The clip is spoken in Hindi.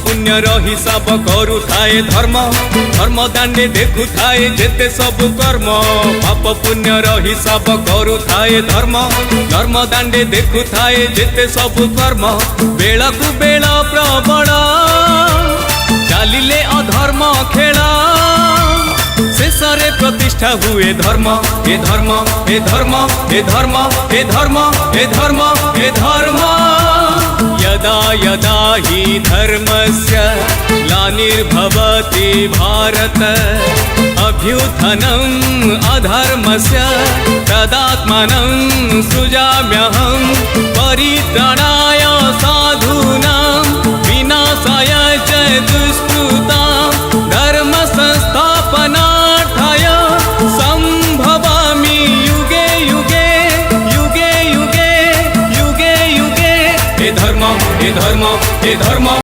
पुण्यर हिसाब करू थाए धर्म धर्म दांडे देखु थाए जेते सब कर्म पाप पुण्यर हिसाब करू थाए धर्म धर्म दांडे देखु थाए जेते सब कर्म बेला कु बेला प्रबल चालिले अधर्म खेला शेषरे प्रतिष्ठा हुए धर्म ए धर्म ए धर्म ए धर्म ए धर्म ए धर्म ए धर्म यदा यदा हि धर्मस्य ग्लानिर्भवति भारत अभ्युत्थनम् अधर्मस्य तदात्मानं सृजाम्यहं परित्राणाय साधूनां विनाशाय च दुष्कृतां धर्म संस्थापनार्थाय संभवामि युगे युगे युगे युगे युगे युगे हे धर्म हे धर्म हे धर्म।